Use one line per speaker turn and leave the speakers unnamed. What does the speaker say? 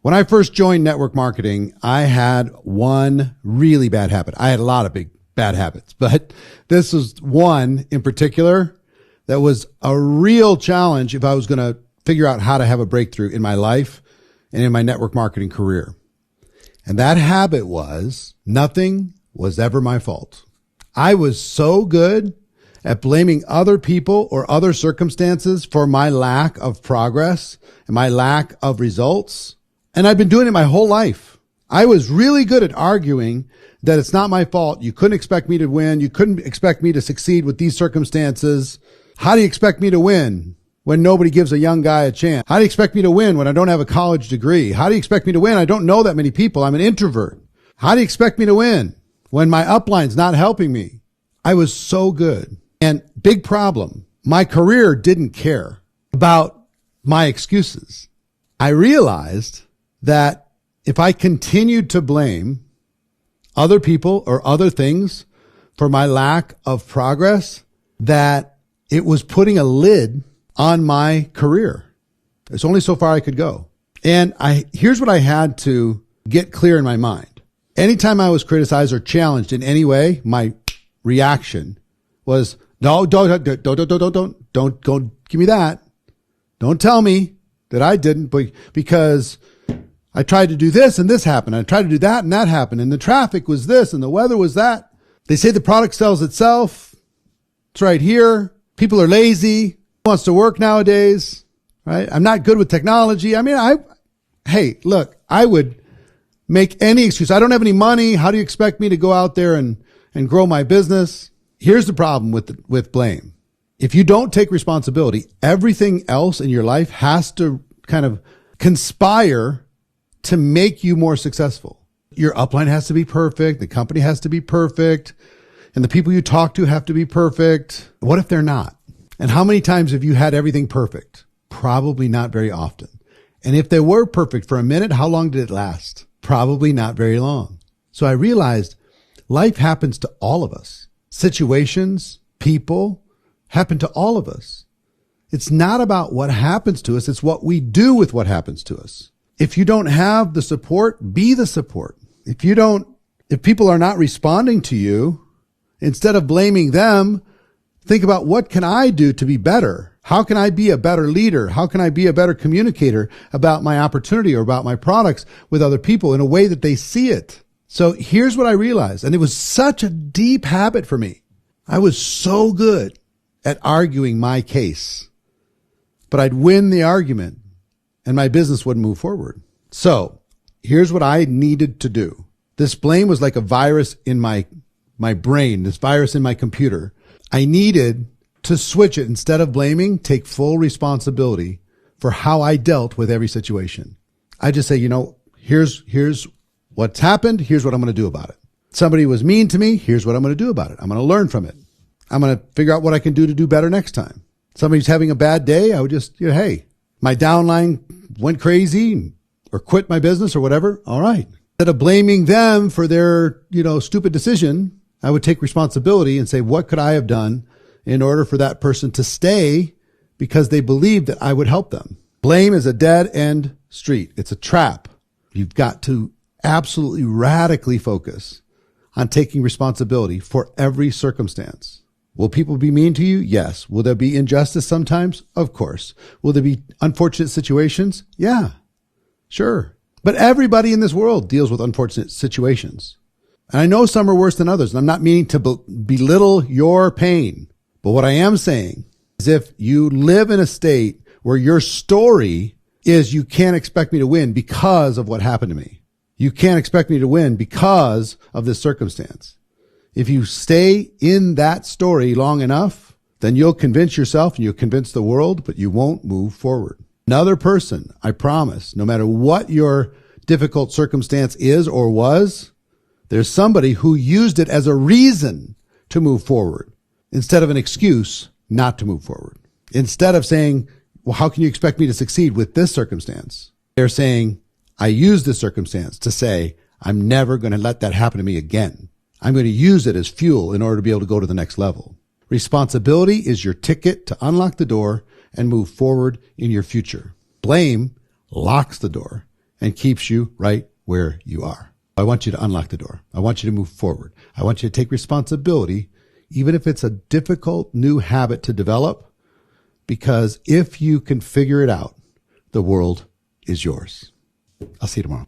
When I first joined network marketing, I had one really bad habit. I had a lot of big bad habits, but this was one in particular that was a real challenge if I was going to figure out how to have a breakthrough in my life and in my network marketing career. And that habit was nothing was ever my fault. I was so good at blaming other people or other circumstances for my lack of progress and my lack of results. And I've been doing it my whole life. I was really good at arguing that it's not my fault. You couldn't expect me to win. You couldn't expect me to succeed with these circumstances. How do you expect me to win when nobody gives a young guy a chance? How do you expect me to win when I don't have a college degree? How do you expect me to win? I don't know that many people. I'm an introvert. How do you expect me to win when my upline's not helping me? I was so good. And big problem, my career didn't care about my excuses. I realized that if I continued to blame other people or other things for my lack of progress, that it was putting a lid on my career. It's only so far I could go. And here's what I had to get clear in my mind. Anytime I was criticized or challenged in any way, my reaction was, don't give me that. Don't tell me that I didn't, because I tried to do this and this happened. I tried to do that and that happened. And the traffic was this and the weather was that. They say the product sells itself. It's right here. People are lazy. Who wants to work nowadays? Right? I'm not good with technology. I mean, hey, look, I would make any excuse. I don't have any money. How do you expect me to go out there and grow my business? Here's the problem with blame. If you don't take responsibility, everything else in your life has to kind of conspire to make you more successful. Your upline has to be perfect. The company has to be perfect. And the people you talk to have to be perfect. What if they're not? And how many times have you had everything perfect? Probably not very often. And if they were perfect for a minute, how long did it last? Probably not very long. So I realized life happens to all of us. Situations, people happen to all of us. It's not about what happens to us. It's what we do with what happens to us. If you don't have the support, be the support. If people are not responding to you, instead of blaming them, think about what can I do to be better? How can I be a better leader? How can I be a better communicator about my opportunity or about my products with other people in a way that they see it? So here's what I realized, and it was such a deep habit for me. I was so good at arguing my case, but I'd win the argument and my business wouldn't move forward. So here's what I needed to do. This blame was like a virus in my brain, this virus in my computer. I needed to switch it. Instead of blaming, take full responsibility for how I dealt with every situation. I just say, here's what's happened. Here's what I'm going to do about it. Somebody was mean to me. Here's what I'm going to do about it. I'm going to learn from it. I'm going to figure out what I can do to do better next time. Somebody's having a bad day. I would just, hey, my downline went crazy or quit my business or whatever. All right. Instead of blaming them for their, stupid decision, I would take responsibility and say, what could I have done in order for that person to stay because they believed that I would help them? Blame is a dead end street. It's a trap. You've got to absolutely radically focus on taking responsibility for every circumstance. Will people be mean to you? Yes. Will there be injustice sometimes? Of course. Will there be unfortunate situations? Yeah, sure. But everybody in this world deals with unfortunate situations. And I know some are worse than others. And I'm not meaning to belittle your pain. But what I am saying is if you live in a state where your story is you can't expect me to win because of what happened to me. You can't expect me to win because of this circumstance. If you stay in that story long enough, then you'll convince yourself and you'll convince the world, but you won't move forward. Another person, I promise, no matter what your difficult circumstance is or was, there's somebody who used it as a reason to move forward instead of an excuse not to move forward. Instead of saying, well, how can you expect me to succeed with this circumstance? They're saying, I use this circumstance to say, I'm never going to let that happen to me again. I'm going to use it as fuel in order to be able to go to the next level. Responsibility is your ticket to unlock the door and move forward in your future. Blame locks the door and keeps you right where you are. I want you to unlock the door. I want you to move forward. I want you to take responsibility, even if it's a difficult new habit to develop, because if you can figure it out, the world is yours. I'll see you tomorrow.